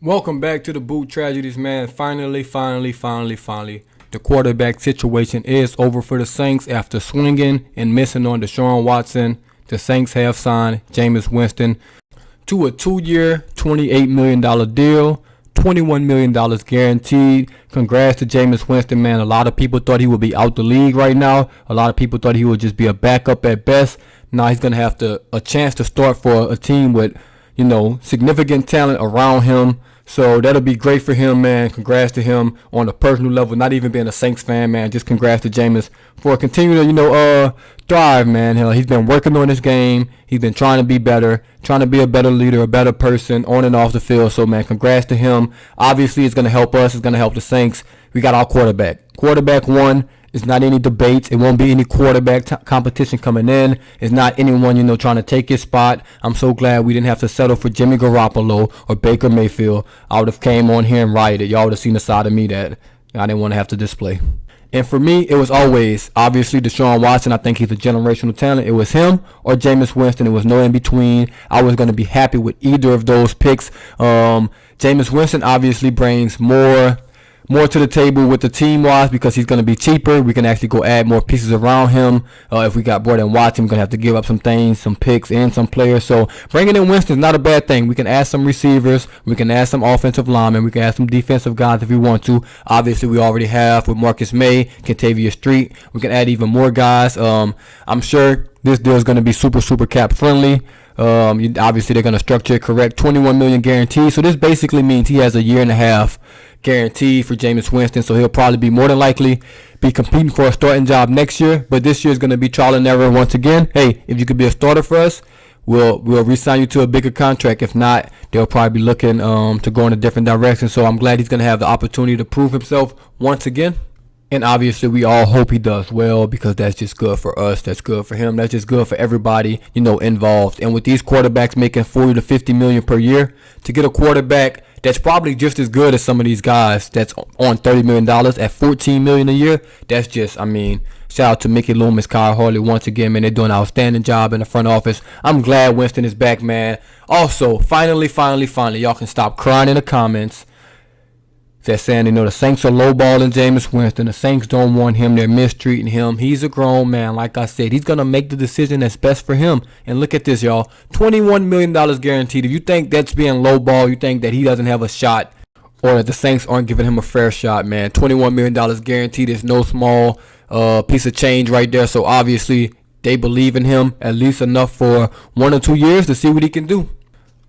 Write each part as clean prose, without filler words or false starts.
Welcome back to the Boot Tragedies, man. Finally, the quarterback situation is over for the Saints after swinging and missing on Deshaun Watson. The Saints have signed Jameis Winston to a 2-year, $28 million deal, $21 million guaranteed. Congrats to Jameis Winston, man. A lot of people thought he would be out the league right now. A lot of people thought he would just be a backup at best. Now he's going to have a chance to start for a team with, significant talent around him. So that'll be great for him, man. Congrats to him on a personal level, not even being a Saints fan, man. Just congrats to Jameis for continuing to, thrive, man. Hell, he's been working on his game. He's been trying to be better, trying to be a better leader, a better person on and off the field. So, man, congrats to him. Obviously, it's going to help us. It's going to help the Saints. We got our quarterback. Quarterback one. It's not any debates. It won't be any quarterback competition coming in. It's not anyone, trying to take his spot. I'm so glad we didn't have to settle for Jimmy Garoppolo or Baker Mayfield. I would have came on here and rioted. Y'all would have seen the side of me that I didn't want to have to display. And for me, it was always, obviously, Deshaun Watson. I think he's a generational talent. It was him or Jameis Winston. It was no in between. I was going to be happy with either of those picks. Jameis Winston obviously brings more to the table with the team-wise because he's going to be cheaper. We can actually go add more pieces around him. If we got brought in Watson, we're going to have to give up some things, some picks, and some players. So bringing in Winston is not a bad thing. We can add some receivers. We can add some offensive linemen. We can add some defensive guys if we want to. Obviously, we already have with Marcus May, Kentavious Street. We can add even more guys. I'm sure this deal is going to be super cap friendly. Obviously, they're going to structure it correct. $21 million guaranteed. So this basically means he has a year and a half guaranteed for Jameis Winston. So he'll probably be more than likely be competing for a starting job next year. But this year is going to be trial and error once again. Hey, if you could be a starter for us, we'll re-sign you to a bigger contract. If not, they'll probably be looking to go in a different direction. So I'm glad he's going to have the opportunity to prove himself once again. And obviously, we all hope he does well because that's just good for us. That's good for him. That's just good for everybody, involved. And with these quarterbacks making $40 to $50 million per year, to get a quarterback that's probably just as good as some of these guys that's on $30 million at $14 million a year, that's just, shout out to Mickey Loomis, Kyle Harley once again, man. They're doing an outstanding job in the front office. I'm glad Winston is back, man. Also, finally, y'all can stop crying in the comments. They're saying, the Saints are lowballing Jameis Winston. The Saints don't want him. They're mistreating him. He's a grown man. Like I said, he's going to make the decision that's best for him. And look at this, y'all. $21 million guaranteed. If you think that's being lowball, you think that he doesn't have a shot or that the Saints aren't giving him a fair shot, man. $21 million guaranteed is no small piece of change right there. So, obviously, they believe in him at least enough for 1 or 2 years to see what he can do.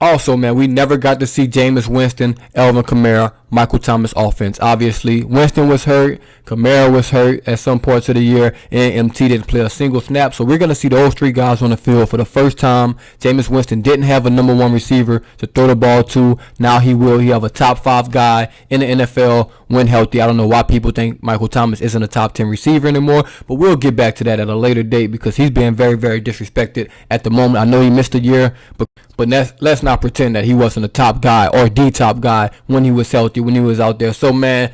Also, man, we never got to see Jameis Winston, Alvin Kamara, Michael Thomas offense. Obviously, Winston was hurt. Kamara was hurt at some parts of the year. And MT didn't play a single snap. So we're going to see those three guys on the field for the first time. Jameis Winston didn't have a number one receiver to throw the ball to. Now he will. He have a top 5 guy in the NFL when healthy. I don't know why people think Michael Thomas isn't a top 10 receiver anymore. But we'll get back to that at a later date because he's being very, very disrespected at the moment. I know he missed a year, but let's not pretend that he wasn't a top guy or the top guy when he was healthy, when he was out there. So, man,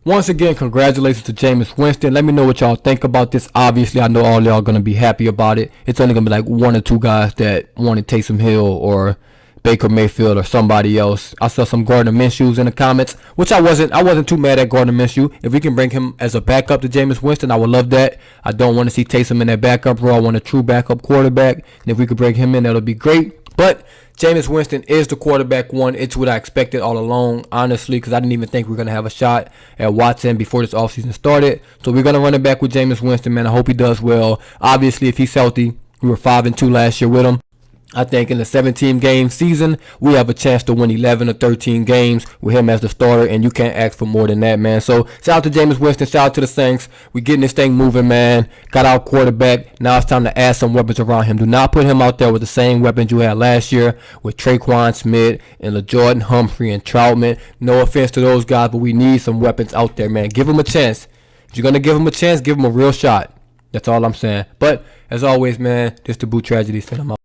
once again, congratulations to Jameis Winston. Let me know what y'all think about this. Obviously, I know all y'all going to be happy about it. It's only going to be like 1 or 2 guys that want to Taysom Hill or Baker Mayfield or somebody else. I saw some Gardner Minshews in the comments, which I wasn't too mad at Gardner Minshew. If we can bring him as a backup to Jameis Winston, I would love that. I don't want to see Taysom in that backup role. I want a true backup quarterback. And if we could bring him in, that'll be great. But Jameis Winston is the quarterback one. It's what I expected all along, honestly, because I didn't even think we were going to have a shot at Watson before this offseason started. So we're going to run it back with Jameis Winston, man. I hope he does well. Obviously, if he's healthy, we were 5-2 last year with him. I think in the 17-game season, we have a chance to win 11 or 13 games with him as the starter, and you can't ask for more than that, man. So, shout out to Jameis Winston. Shout out to the Saints. We getting this thing moving, man. Got our quarterback. Now it's time to add some weapons around him. Do not put him out there with the same weapons you had last year with Traquan Smith and LaJordan Humphrey and Troutman. No offense to those guys, but we need some weapons out there, man. Give him a chance. If you're going to give him a chance, give him a real shot. That's all I'm saying. But, as always, man, this is the Boot Tragedies, and I'm out.